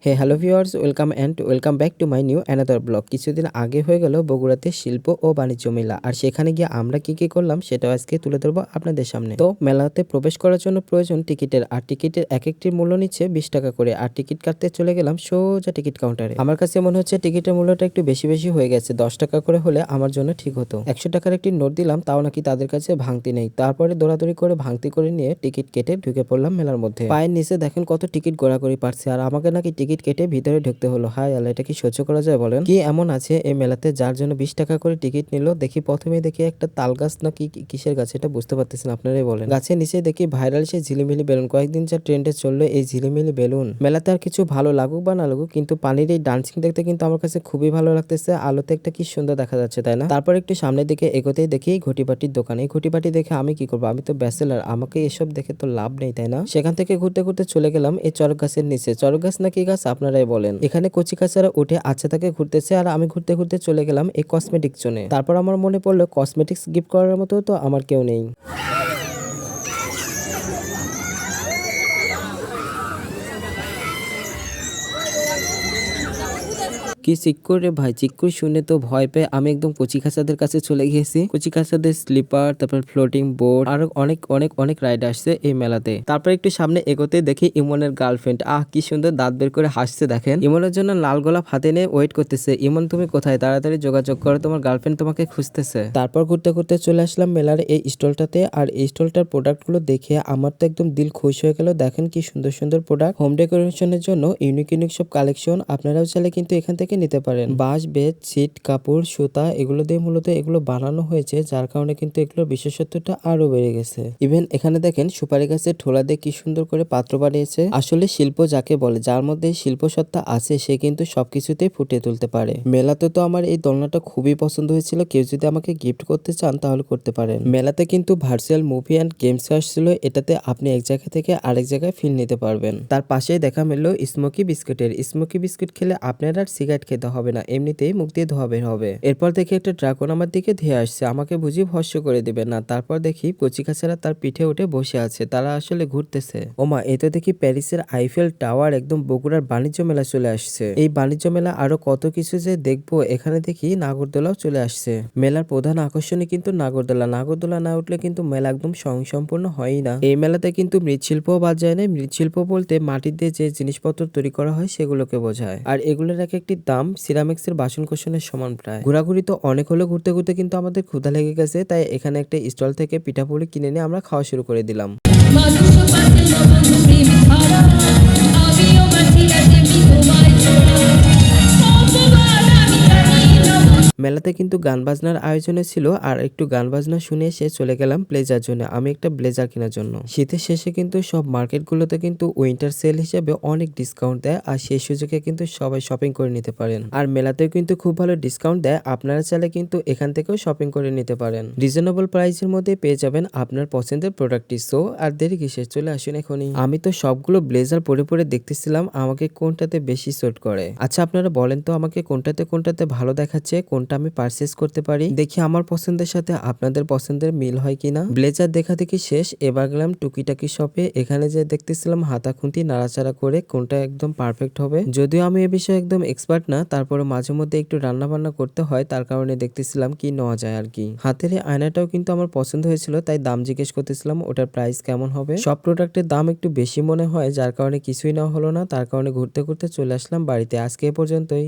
Hello viewers, welcome back to my new another blog. কিছুদিন আগে হয়ে গেল বগুড়াতে শিল্প ও বাণিজ্য মেলা, আর সেখানে গিয়ে আমরা কি করলাম সেটাও আজকে তুলে ধরবো আপনাদের সামনে। তো মেলাতে প্রবেশ করার জন্য প্রয়োজন টিকিটের, আর টিকিটের এক একটির মূল্য নিচ্ছে 20 টাকা করে। আর টিকিট কাটতে চলে গেলাম সোজা টিকিট কাউন্টারে। আমার কাছে মনে হচ্ছে টিকিটের মূল্যটা একটু বেশি বেশি হয়ে গেছে। 10 টাকা করে হলে আমার জন্য ঠিক হতো। 100 টাকার একটি নোট দিলাম, তাও নাকি তাদের কাছে ভাঙতি নেই। তারপরে দৌড়াদৌড়ি করে ভাঙতি করে নিয়ে টিকিট কেটে ঢুকে পড়লাম মেলার মধ্যে। পায়ের নিচে দেখেন কত টিকিট গোড়াগড়ি পারছে, আর আমাকে নাকি টিকিট কেটে ভিতরে ঢুকতে হলো। হাই আল্লাহ, এটা কি সহ্য করা যায় বলেন? কি এমন আছে এই মেলাতে যার জন্য 20 টাকা করে টিকিট নিল? দেখি প্রথমে দেখি একটা তাল গাছ না কিসের গাছ, এটা বুঝতে পারতেছেন, আপনারাই বলেন। গাছের নিচে দেখি ভাইরাল সেই ঝিলিমিলি বেলুন। কয়েকদিন যা ট্রেন্ডে চললো এই ঝিলিমিলি বেলুন। মেলাতে আর কিছু ভালো লাগুক বা না লাগুক, কিন্তু পানির এই ডান্সিং দেখতে কিন্তু আমার কাছে খুবই ভালো লাগতেছে। আলোতে একটা কি সুন্দর দেখা যাচ্ছে, তাই না? তারপর একটু সামনের দিকে এগোতেই দেখি ঘটিবাটির দোকান। এই ঘটিবাটি দেখে আমি কি করবো? আমি তো ব্যাচেলার, আমাকে এসব দেখে তো লাভ নেই, তাই না? সেখান থেকে ঘুরতে ঘুরতে চলে গেলাম এই চরক গাছের নিচে। চরক গাছ না কি গাছ আপনারাই বলেন। এখানে কচি কাচারা উঠে আচ্ছা তাকে ঘুরতেছে, আর আমি ঘুরতে ঘুরতে চলে গেলাম এই কসমেটিক জোনে। তারপর আমার মনে পড়লো কসমেটিক্স গিফট করার মতো তো আমার কেউ নেই। কি চিক্কুর রে ভাই, চিক্কুর শুনে তো ভয় পেয়ে আমি একদম কচি খাঁচাদের কাছে চলে গিয়েছি। কচি খাঁচাদের স্লিপার, তারপর ফ্লোটিং বোর্ড, আরো অনেক অনেক অনেক রাইড আসছে এই মেলাতে। তারপর একটু সামনে এগোতে দেখি ইমনের গার্লফ্রেন্ড, কি সুন্দর দাঁত বের করে হাসছে দেখেন। ইমনের জন্য লাল গোলাপ হাতে নিয়ে ওয়েট করতেছে। ইমন তুমি কোথায়? তাড়াতাড়ি যোগাযোগ করো, তোমার গার্লফ্রেন্ড তোমাকে খুঁজতেছে। তারপর ঘুরতে ঘুরতে চলে আসলাম মেলার এই স্টলটাতে, আর এই স্টলটার প্রোডাক্ট গুলো দেখে আমার তো একদম দিল খুশ হয়ে গেল। দেখেন কি সুন্দর সুন্দর প্রোডাক্ট, হোম ডেকোরেশনের জন্য ইউনিক ইউনিক সব কালেকশন। আপনারাও চাইলে কিন্তু এখান থেকে নিতে পারেন। বাঁশ, বেত, ছিট, কাপড়, সুতা এগুলো দিয়ে মূলত এগুলো বানানো হয়েছে, যার কারণে কিন্তু এগুলোর বিশেষত্বটা আরো বেড়ে গেছে। ইভেন এখানে দেখেন সুপারি গাছের ঠোলা দিয়ে কি সুন্দর করে পাত্র বানিয়েছে। আসলে শিল্প যাকে বলে, যার মধ্যে শিল্প সত্তা আছে সে কিন্তু সবকিছুতেই ফুটিয়ে তুলতে পারে। মেলাতে তো আমার এই দোলনাটা খুবই পছন্দ হয়েছিল। কেউ যদি আমাকে গিফট করতে চান তাহলে করতে পারেন। মেলাতে কিন্তু ভার্চুয়াল মুভি অ্যান্ড গেমস আসছিল, এটাতে আপনি এক জায়গা থেকে আরেক জায়গায় ফিল নিতে পারবেন। তার পাশেই দেখা মিললো স্মোকি বিস্কুটের। স্মোকি বিস্কুট খেলে আপনার আর সিগারেট খেতে হবে না, এমনিতেই মুখ দিয়ে ধোয়া বের হবে। এরপর দেখি একটা ড্রাগন আমার দিকে ধেয়ে আসছে, আমাকে বুঝি ভস্য করে দিবে না। তারপর দেখি কচিকাছেরা তার পিঠে উঠে বসে আছে, তারা আসলে ঘুরতেছে। ওমা, এই তো দেখি প্যারিসের আইফেল টাওয়ার একদম বগুড়ার বাণিজ্য মেলা চলে আসছে। এই বাণিজ্য মেলা আরো কত কিছু যে দেখবো। এখানে দেখি নাগরদোলাও চলে আসছে। মেলার প্রধান আকর্ষণই কিন্তু নাগরদোলা। নাগরদোলা না উঠলে কিন্তু মেলা একদম স্বয়ংসম্পূর্ণ হয়ই না। এই মেলাতে কিন্তু মৃৎশিল্পও বাদ যায় না। মৃৎশিল্প বলতে মাটির দিয়ে যে জিনিসপত্র তৈরি করা হয় সেগুলোকে বোঝায়। আর এগুলোর এক একটি দাম সিরামিক্সের বাসন কোসনের সমান প্রায়। ঘোরাঘুরি তো অনেক হলো, ঘুরতে ঘুরতে কিন্তু আমাদের ক্ষুধা লেগে গেছে, তাই এখানে একটা স্টল থেকে পিঠাপুলি কিনে নিয়ে আমরা খাওয়া শুরু করে দিলাম। মেলাতে কিন্তু গান বাজনার আয়োজনে ছিল, আর একটু গান বাজনা শুনে এসে চলে গেলাম ব্লেজার জন্য। আমি একটা ব্লেজার কেনার জন্য। শীতের শেষে কিন্তু সব মার্কেটগুলোতে কিন্তু উইন্টার সেল হিসেবে অনেক ডিসকাউন্ট দেয়, আর সেই সুযোগে কিন্তু সবাই শপিং করে নিতে পারেন। আর মেলাতেও কিন্তু খুব ভালো ডিসকাউন্ট দেয়, আপনারা চাইলে কিন্তু এখান থেকেও শপিং করে নিতে পারেন। রিজনেবল প্রাইসের মধ্যে পেয়ে যাবেন আপনার পছন্দের প্রোডাক্টটি। সো আর দেরি কিসের, চলে আসুন এখনই। আমি তো সবগুলো ব্লেজার পরে পরে দেখতেছিলাম আমাকে কোনটাতে বেশি স্যুট করে। আচ্ছা আপনারা বলেন তো আমাকে কোনটাতে কোনটাতে ভালো দেখাচ্ছে, কোনটা আমি পারচেজ করতে পারি। দেখি আমার পছন্দের সাথে আপনাদের পছন্দের মিল হয় কিনা। ব্লেজার দেখা দেখি শেষ, এবার গেলাম টুকিটাকি শপে। এখানে যে দেখতেছিলাম হাতা খুন্তি নাড়াচাড়া করে কোনটা একদম পারফেক্ট হবে। যদিও আমি এ বিষয়ে একদম এক্সপার্ট না, তারপরে মাঝে মধ্যে একটু রান্না বান্না করতে হয়, তার কারণে দেখতেছিলাম কি নেওয়া যায় আর কি। হাতের এই আয়নাটাও কিন্তু আমার পছন্দ হয়েছিল, তাই দাম জিজ্ঞেস করতেছিলাম ওটার প্রাইস কেমন হবে। সব প্রোডাক্টের দাম একটু বেশি মনে হয়, যার কারণে কিছুই নেওয়া হলো না। তার কারণে ঘুরতে ঘুরতে চলে আসলাম বাড়িতে। আজকে এ পর্যন্তই।